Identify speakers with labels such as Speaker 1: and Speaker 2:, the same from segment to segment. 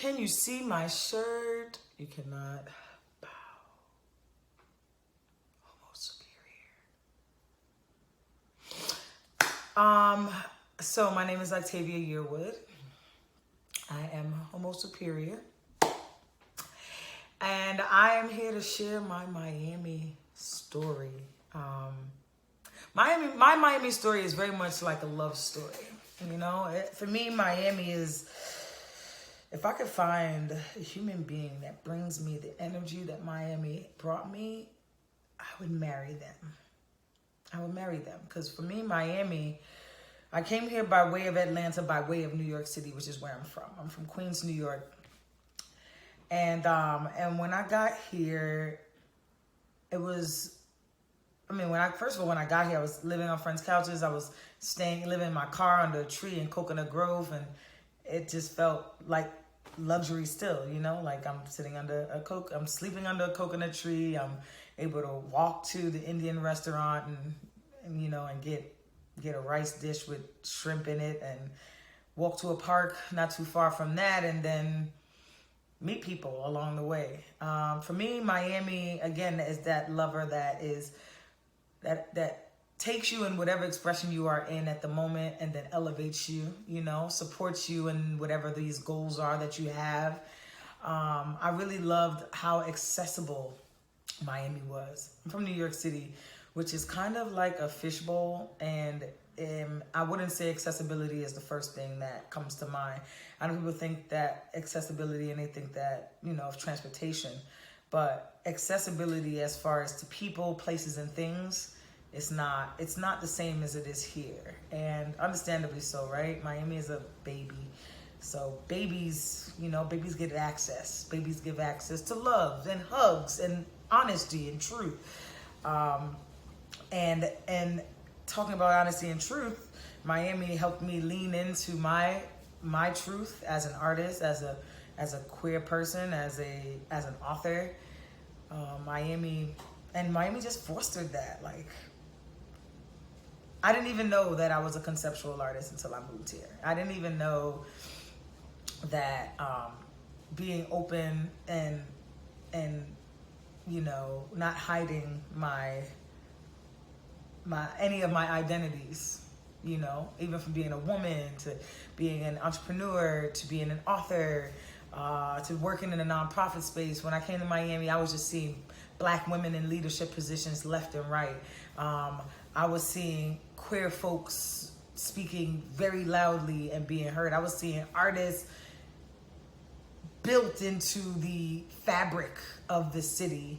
Speaker 1: Can you see my shirt? You cannot. Bow. Homo superior. So my name is Octavia Yearwood. I am Homo superior. And I am here to share my Miami story. My Miami story is very much like a love story. You know, for me, Miami is, if I could find a human being that brings me the energy that Miami brought me, I would marry them. I would marry them. Because for me, Miami, I came here by way of Atlanta, by way of New York City, which is where I'm from. I'm from Queens, New York. And when I got here, it was, when I got here, I was living on friends' couches. I was living in my car under a tree in Coconut Grove, and it just felt like luxury still, you know, like I'm sleeping under a coconut tree. I'm able to walk to the Indian restaurant and you know, and get a rice dish with shrimp in it, and walk to a park not too far from that, and then meet people along the way. For me, Miami, again, is that lover that takes you in whatever expression you are in at the moment, and then elevates you, you know, supports you in whatever these goals are that you have. I really loved how accessible Miami was. I'm from New York City, which is kind of like a fishbowl, and I wouldn't say accessibility is the first thing that comes to mind. I know people think that accessibility, and they think that, you know, of transportation, but accessibility as far as to people, places, and things, it's not the same as it is here, and understandably so, right? Miami is a baby, so babies, you know, babies get access. Babies give access to love and hugs and honesty and truth, and talking about honesty and truth, Miami helped me lean into my truth as an artist, as a queer person, as an author. Miami just fostered that. Like, I didn't even know that I was a conceptual artist until I moved here. I didn't even know that being open and you know, not hiding any of my identities, you know, even from being a woman to being an entrepreneur to being an author, to working in a nonprofit space. When I came to Miami, I was just seeing Black women in leadership positions left and right. I was seeing queer folks speaking very loudly and being heard. I was seeing artists built into the fabric of the city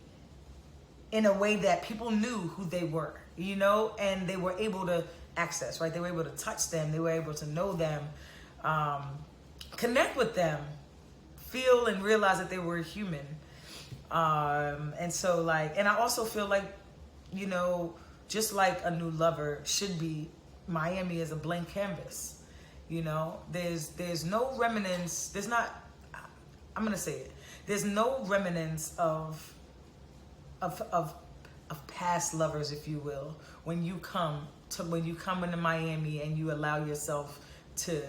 Speaker 1: in a way that people knew who they were, you know, and they were able to access, right? They were able to touch them. They were able to know them, connect with them, feel and realize that they were human. And so, like, and I also feel like, you know, just like a new lover should be, Miami is a blank canvas. You know, there's no remnants. I'm going to say it. There's no remnants of past lovers, if you will, when you come into Miami and you allow yourself to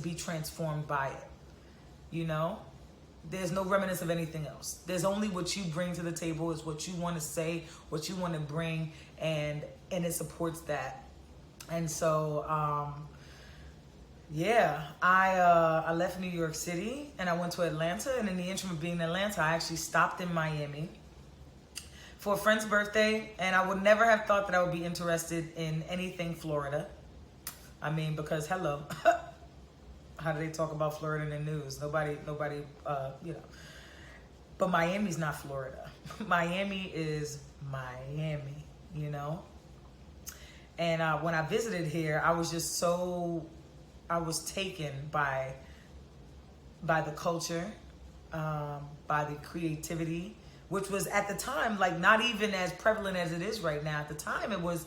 Speaker 1: be transformed by it. You know, there's no remnants of anything else. There's only what you bring to the table, is what you want to say, what you want to bring, and it supports that. And so, yeah, I left New York City and I went to Atlanta, and in the interim of being in Atlanta, I actually stopped in Miami for a friend's birthday, and I would never have thought that I would be interested in anything Florida. I mean, because hello, how do they talk about Florida in the news? Nobody, you know. But Miami's not Florida. Miami is Miami, you know. And when I visited here, I was taken by the culture, by the creativity, which was at the time like not even as prevalent as it is right now. At the time, it was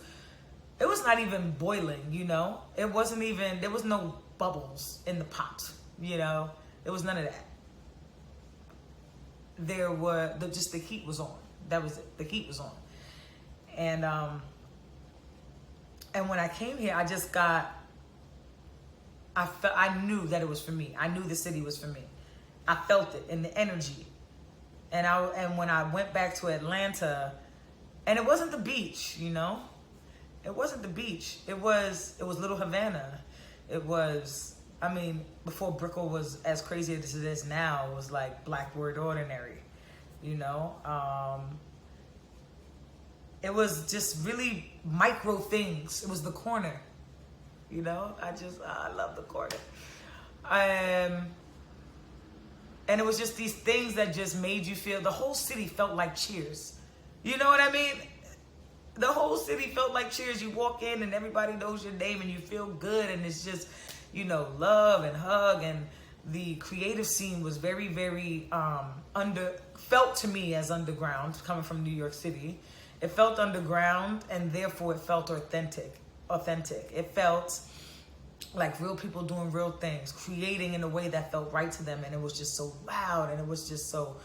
Speaker 1: not even boiling, you know. There was no bubbles in the pot, you know. There was none of that. The heat was on. That was it. The heat was on. And when I came here, I just got I knew that it was for me. I knew the city was for me. I felt it in the energy. And when I went back to Atlanta, and it wasn't the beach, you know? It wasn't the beach. It was Little Havana. It was, I mean, before Brickell was as crazy as it is now, it was like Black Word Ordinary, you know? It was just really micro things. It was the corner, you know? I love the corner. And it was just these things that just made you feel, the whole city felt like Cheers. You know what I mean? The whole city felt like Cheers. You walk in and everybody knows your name and you feel good, and it's just, you know, love and hug. And the creative scene was very, very felt to me as underground, coming from New York City. It felt underground, and therefore it felt authentic. It felt like real people doing real things, creating in a way that felt right to them. And it was just so loud, and it was just so,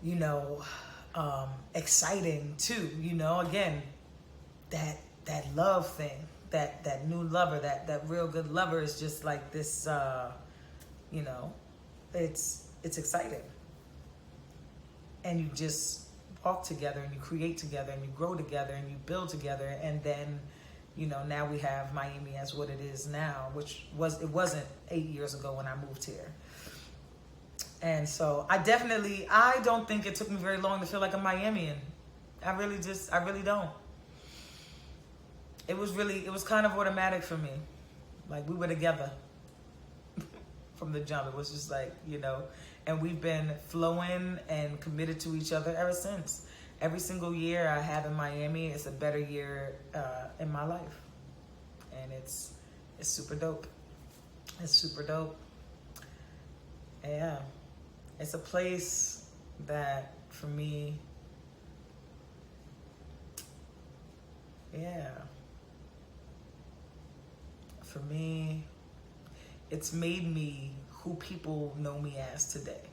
Speaker 1: you know, exciting too, you know. Again, that love thing, that new lover, that real good lover is just like this, you know, it's exciting. And you just walk together, and you create together, and you grow together, and you build together. And then, you know, now we have Miami as what it is now, which wasn't 8 years ago when I moved here. And so I don't think it took me very long to feel like a Miamian. I really don't. It was kind of automatic for me. Like, we were together from the jump. It was just like, you know, and we've been flowing and committed to each other ever since. Every single year I have in Miami, it's a better year in my life. And it's super dope. It's super dope. Yeah. It's a place that, for me, yeah. For me, it's made me who people know me as today.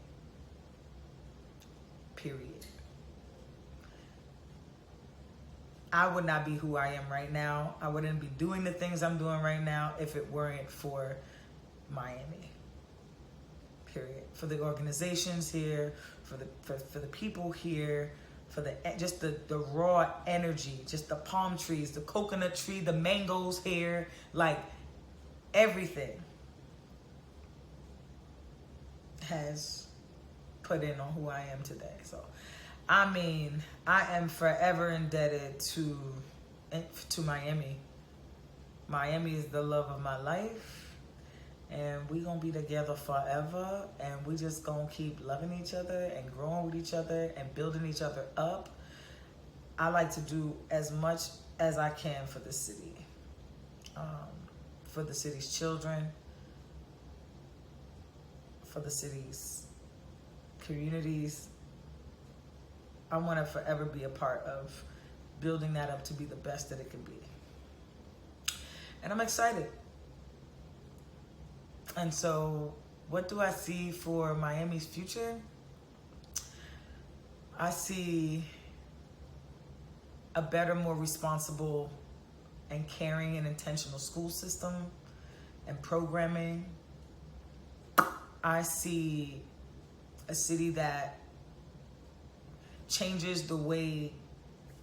Speaker 1: Period. I would not be who I am right now. I wouldn't be doing the things I'm doing right now if it weren't for Miami. Period. For the organizations here, for the people here, for the raw energy, just the palm trees, the coconut tree, the mangoes here, like everything has put in on who I am today. So, I mean, I am forever indebted to Miami. Miami is the love of my life, and we gonna be together forever, and we just gonna keep loving each other and growing with each other and building each other up. I like to do as much as I can for the city, for the city's children, for the city's communities. I want to forever be a part of building that up to be the best that it can be. And I'm excited. And so, what do I see for Miami's future? I see a better, more responsible and caring and intentional school system and programming. I see a city that changes the way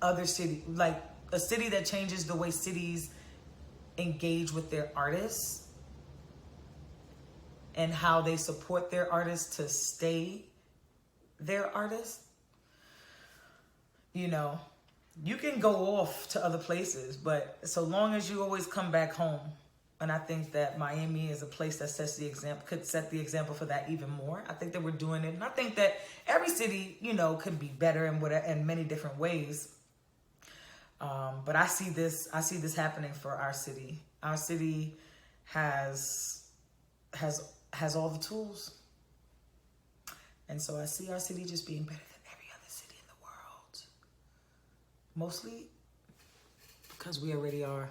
Speaker 1: a city that changes the way cities engage with their artists and how they support their artists to stay their artists. You know, you can go off to other places, but so long as you always come back home. And I think that Miami is a place that could set the example for that even more. I think that we're doing it. And I think that every city, you know, could be better in many different ways. But I see this happening for our city. Our city has all the tools. And so I see our city just being better than every other city in the world. Mostly because we already are.